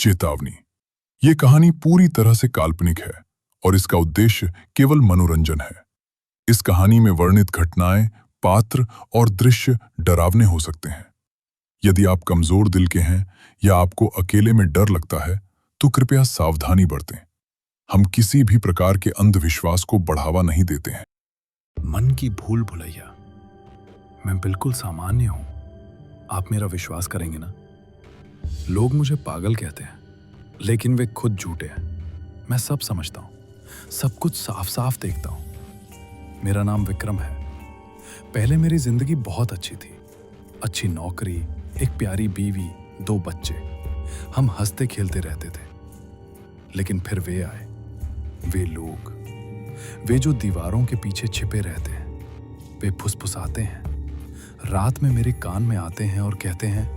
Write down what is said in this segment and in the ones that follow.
चेतावनी। ये कहानी पूरी तरह से काल्पनिक है और इसका उद्देश्य केवल मनोरंजन है। इस कहानी में वर्णित घटनाएं, पात्र और दृश्य डरावने हो सकते हैं। यदि आप कमजोर दिल के हैं या आपको अकेले में डर लगता है, तो कृपया सावधानी बरतें। हम किसी भी प्रकार के अंधविश्वास को बढ़ावा नहीं देते हैं। मन की भूल भुलैया। मैं बिल्कुल सामान्य हूं। आप मेरा विश्वास करेंगे ना? लोग मुझे पागल कहते हैं, लेकिन वे खुद झूठे हैं। मैं सब समझता हूं, सब कुछ साफ साफ देखता हूं। मेरा नाम विक्रम है। पहले मेरी जिंदगी बहुत अच्छी थी। अच्छी नौकरी, एक प्यारी बीवी, 2 बच्चे। हम हंसते खेलते रहते थे। लेकिन फिर वे आए, वे लोग, वे जो दीवारों के पीछे छिपे रहते हैं। वे फुसफुसाते हैं, रात में मेरे कान में आते हैं और कहते हैं,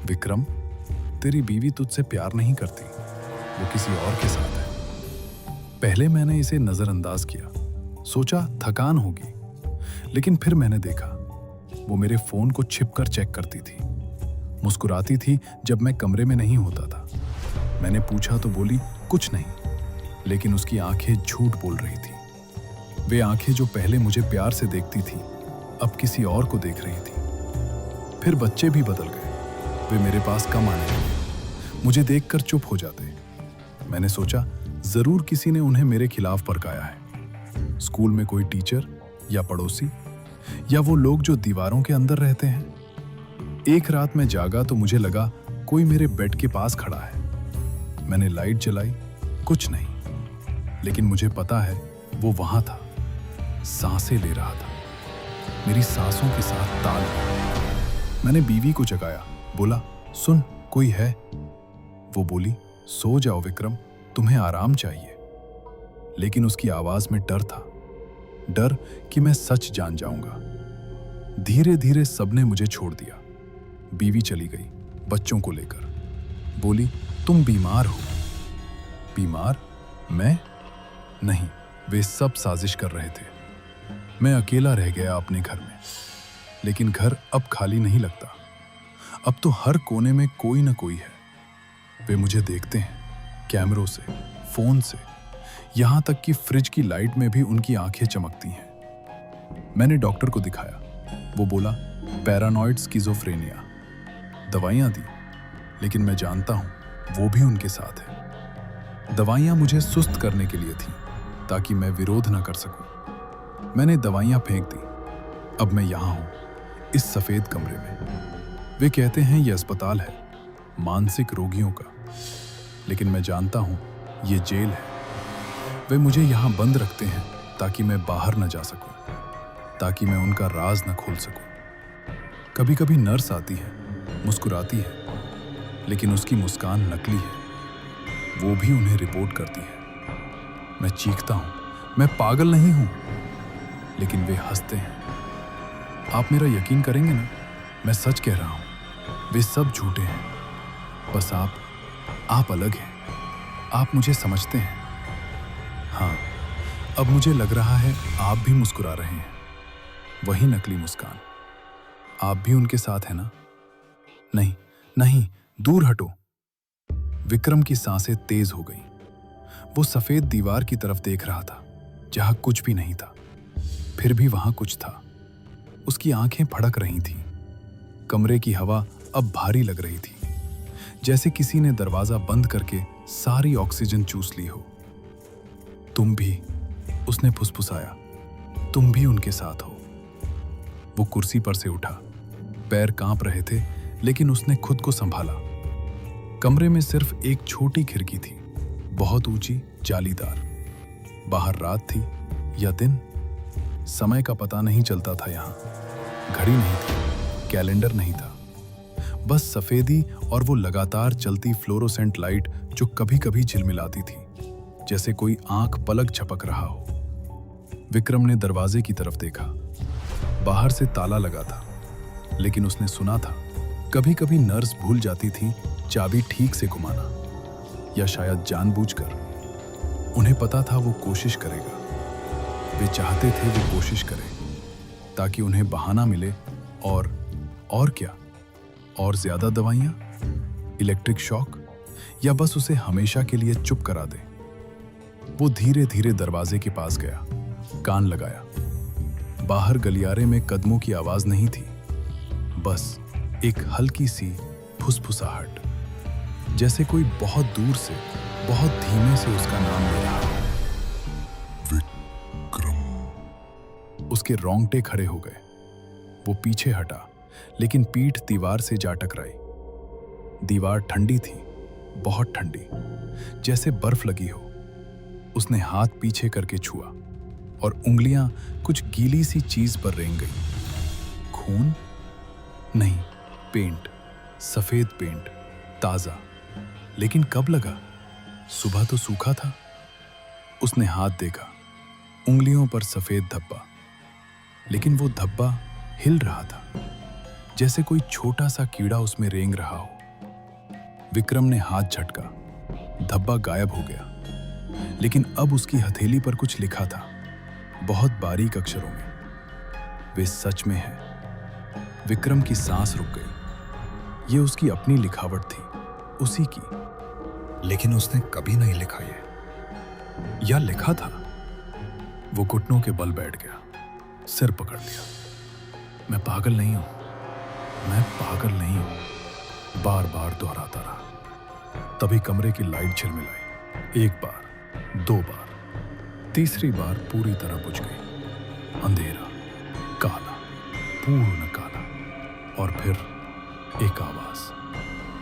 विक्रम, तेरी बीवी तुझसे प्यार नहीं करती, वो किसी और के साथ है। पहले मैंने इसे नजरअंदाज किया, सोचा थकान होगी। लेकिन फिर मैंने देखा, वो मेरे फोन को छिपकर चेक करती थी, मुस्कुराती थी जब मैं कमरे में नहीं होता था। मैंने पूछा तो बोली कुछ नहीं, लेकिन उसकी आंखें झूठ बोल रही थी। वे आंखें जो पहले मुझे प्यार से देखती थी, अब किसी और को देख रही थी। फिर बच्चे भी बदल गए। वे मेरे पास कम आने लगे, मुझे देखकर चुप हो जाते। मैंने सोचा जरूर किसी ने उन्हें मेरे खिलाफ भड़काया है। स्कूल में कोई टीचर या पड़ोसी, या वो लोग जो दीवारों के अंदर रहते हैं। एक रात मैं जागा तो मुझे लगा कोई मेरे बेड के पास खड़ा है। मैंने लाइट जलाई, कुछ नहीं, लेकिन मुझे पता है वो वहां था, सांसें ले रहा था, मेरी सांसों के साथ ताल। मैंने बीवी को जगाया, बोला सुन, कोई है? वो बोली सो जाओ विक्रम, तुम्हें आराम चाहिए। लेकिन उसकी आवाज में डर था, डर कि मैं सच जान जाऊंगा। धीरे धीरे सबने मुझे छोड़ दिया। बीवी चली गई बच्चों को लेकर। बोली तुम बीमार हो। बीमार? मैं? नहीं, वे सब साजिश कर रहे थे। मैं अकेला रह गया अपने घर में। लेकिन घर अब खाली नहीं लगता। अब तो हर कोने में कोई ना कोई है। वे मुझे देखते हैं, कैमरों से, फोन से, यहां तक कि फ्रिज की लाइट में भी उनकी आंखें चमकती हैं। मैंने डॉक्टर को दिखाया। वो बोला पैरानॉइड स्किज़ोफ्रेनिया। दवाइयां दी, लेकिन मैं जानता हूं वो भी उनके साथ है। दवाइयां मुझे सुस्त करने के लिए थी, ताकि मैं विरोध ना कर सकूं। मैंने दवाइयां फेंक दी। अब मैं यहां हूं, इस सफेद कमरे में। वे कहते हैं यह अस्पताल है, मानसिक रोगियों का, लेकिन मैं जानता हूं ये जेल है। वे मुझे यहां बंद रखते हैं ताकि मैं बाहर न जा सकूं, ताकि मैं उनका राज न खोल सकूं। कभी कभी नर्स आती है, मुस्कुराती है, लेकिन उसकी मुस्कान नकली है। वो भी उन्हें रिपोर्ट करती है। मैं चीखता हूं, मैं पागल नहीं हूं, लेकिन वे हंसते हैं। आप मेरा यकीन करेंगे ना? मैं सच कह रहा हूं, वे सब झूठे हैं। बस आप अलग हैं। आप मुझे समझते हैं। हाँ, अब मुझे लग रहा है आप भी मुस्कुरा रहे हैं। वही नकली मुस्कान। आप भी उनके साथ हैं ना? नहीं नहीं, दूर हटो। विक्रम की सांसें तेज हो गईं। वो सफेद दीवार की तरफ देख रहा था, जहां कुछ भी नहीं था। फिर भी वहां कुछ था। उसकी आंखें फड़क रही थीं। कमरे की हवा अब भारी लग रही थी, जैसे किसी ने दरवाजा बंद करके सारी ऑक्सीजन चूस ली हो। तुम भी, उसने फुसफुसाया, तुम भी उनके साथ हो। वो कुर्सी पर से उठा। पैर कांप रहे थे, लेकिन उसने खुद को संभाला। कमरे में सिर्फ एक छोटी खिड़की थी, बहुत ऊंची, जालीदार। बाहर रात थी या दिन, समय का पता नहीं चलता था। यहां घड़ी नहीं थी, कैलेंडर नहीं था, बस सफेदी और वो लगातार चलती फ्लोरोसेंट लाइट जो कभी कभी झिलमिलाती थी, जैसे कोई आंख पलक झपक रहा हो। विक्रम ने दरवाजे की तरफ देखा। बाहर से ताला लगा था, लेकिन उसने सुना था कभी कभी नर्स भूल जाती थी चाबी ठीक से घुमाना, या शायद जानबूझकर। उन्हें पता था वो कोशिश करेगा। वे चाहते थे वो कोशिश करे, ताकि उन्हें बहाना मिले। और क्या? और ज्यादा दवाइयां, इलेक्ट्रिक शॉक, या बस उसे हमेशा के लिए चुप करा दे। वो धीरे धीरे दरवाजे के पास गया, कान लगाया। बाहर गलियारे में कदमों की आवाज नहीं थी, बस एक हल्की सी फुसफुसाहट, जैसे कोई बहुत दूर से बहुत धीमे से उसका नाम ले रहा हो। विक्रम। उसके रोंगटे खड़े हो गए। वो पीछे हटा, लेकिन पीठ दीवार से जा टकराई। दीवार ठंडी थी, बहुत ठंडी, जैसे बर्फ लगी हो। उसने हाथ पीछे करके छुआ और उंगलियां कुछ गीली सी चीज पर रेंग गई। खून? नहीं, पेंट, सफेद पेंट, ताजा। लेकिन कब लगा? सुबह तो सूखा था। उसने हाथ देखा, उंगलियों पर सफेद धब्बा, लेकिन वो धब्बा हिल रहा था, जैसे कोई छोटा सा कीड़ा उसमें रेंग रहा हो। विक्रम ने हाथ झटका, धब्बा गायब हो गया, लेकिन अब उसकी हथेली पर कुछ लिखा था, बहुत बारीक अक्षरों में। वे सच में है। विक्रम की सांस रुक गई। ये उसकी अपनी लिखावट थी, उसी की। लेकिन उसने कभी नहीं लिखा ये, या लिखा था? वो घुटनों के बल बैठ गया, सिर पकड़ लिया। मैं पागल नहीं हूं, मैं पागल नहीं हूं, बार बार दोहराता रहा। तभी कमरे की लाइट झिलमिलाई। एक बार, दो बार, तीसरी बार पूरी तरह बुझ गई। अंधेरा, काला, पूर्ण काला। और फिर एक आवाज,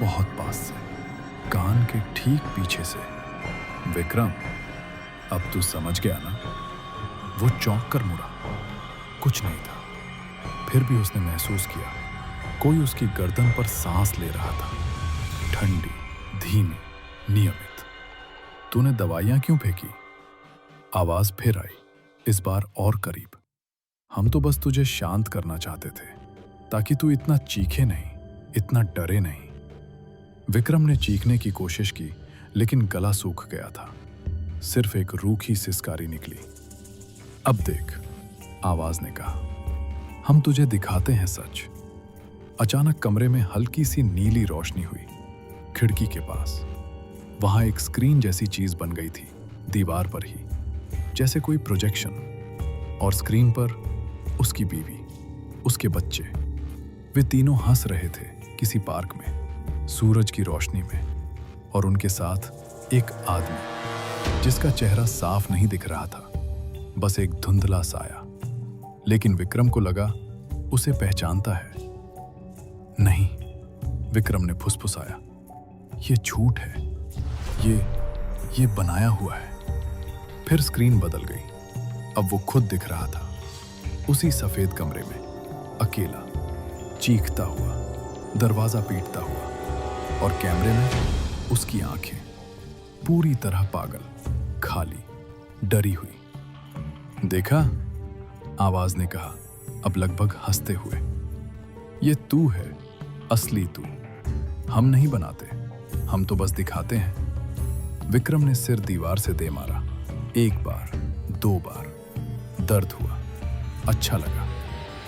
बहुत पास से, कान के ठीक पीछे से, विक्रम, अब तू समझ गया ना? वो चौंक कर मुड़ा। कुछ नहीं था। फिर भी उसने महसूस किया, कोई उसकी गर्दन पर सांस ले रहा था, ठंडी, धीमी, नियमित। तूने दवाइयां क्यों फेंकी? आवाज फिर आई, इस बार और करीब। हम तो बस तुझे शांत करना चाहते थे, ताकि तू इतना चीखे नहीं, इतना डरे नहीं। विक्रम ने चीखने की कोशिश की, लेकिन गला सूख गया था। सिर्फ एक रूखी सिसकारी निकली। अब देख, आवाज ने कहा, हम तुझे दिखाते हैं सच। अचानक कमरे में हल्की सी नीली रोशनी हुई। खिड़की के पास वहां एक स्क्रीन जैसी चीज बन गई थी, दीवार पर ही, जैसे कोई प्रोजेक्शन। और स्क्रीन पर उसकी बीवी, उसके बच्चे। वे तीनों हंस रहे थे किसी पार्क में, सूरज की रोशनी में। और उनके साथ एक आदमी, जिसका चेहरा साफ नहीं दिख रहा था, बस एक धुंधला साया। लेकिन विक्रम को लगा उसे पहचानता है। नहीं, विक्रम ने फुसफुसाया, ये झूठ है, ये बनाया हुआ है। फिर स्क्रीन बदल गई। अब वो खुद दिख रहा था, उसी सफेद कमरे में, अकेला, चीखता हुआ, दरवाजा पीटता हुआ। और कैमरे में उसकी आंखें, पूरी तरह पागल, खाली, डरी हुई। देखा? आवाज ने कहा, अब लगभग हंसते हुए। ये तू है, असली तू। हम नहीं बनाते, हम तो बस दिखाते हैं। विक्रम ने सिर दीवार से दे मारा। एक बार, दो बार। दर्द हुआ, अच्छा लगा,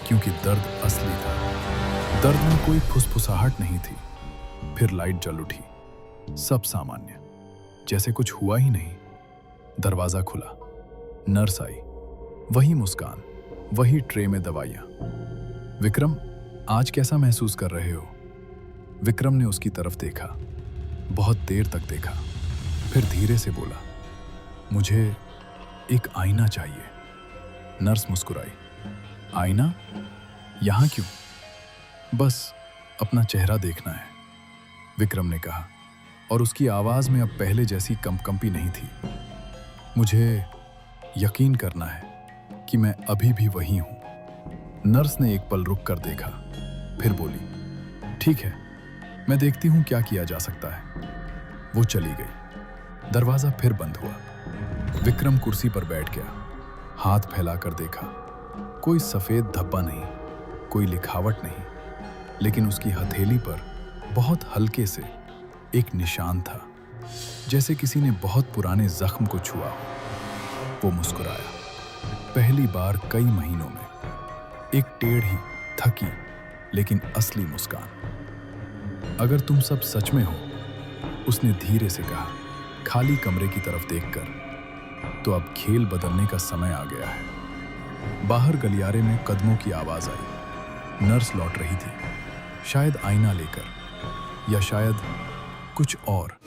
क्योंकि दर्द असली था। दर्द में कोई फुसफुसाहट नहीं थी। फिर लाइट जल उठी, सब सामान्य, जैसे कुछ हुआ ही नहीं। दरवाजा खुला, नर्स आई, वही मुस्कान, वही ट्रे में दवाइयां। विक्रम, आज कैसा महसूस कर रहे हो? विक्रम ने उसकी तरफ देखा, बहुत देर तक देखा, फिर धीरे से बोला, मुझे एक आईना चाहिए। नर्स मुस्कुराई। आईना? यहां क्यों? बस अपना चेहरा देखना है, विक्रम ने कहा, और उसकी आवाज में अब पहले जैसी कंपकंपी नहीं थी। मुझे यकीन करना है कि मैं अभी भी वही हूं। नर्स ने एक पल रुक कर देखा, फिर बोली, ठीक है, मैं देखती हूं क्या किया जा सकता है। वो चली गई। दरवाजा फिर बंद हुआ। विक्रम कुर्सी पर बैठ गया, हाथ फैलाकर देखा। कोई सफेद धब्बा नहीं, कोई लिखावट नहीं, लेकिन उसकी हथेली पर बहुत हल्के से एक निशान था, जैसे किसी ने बहुत पुराने जख्म को छुआ हो। वो मुस्कुराया, पहली बार कई महीनों में। एक टेढ़ी, थकी, लेकिन असली मुस्कान। अगर तुम सब सच में हो, उसने धीरे से कहा, खाली कमरे की तरफ देखकर, तो अब खेल बदलने का समय आ गया है। बाहर गलियारे में कदमों की आवाज आई। नर्स लौट रही थी, शायद आईना लेकर, या शायद कुछ और।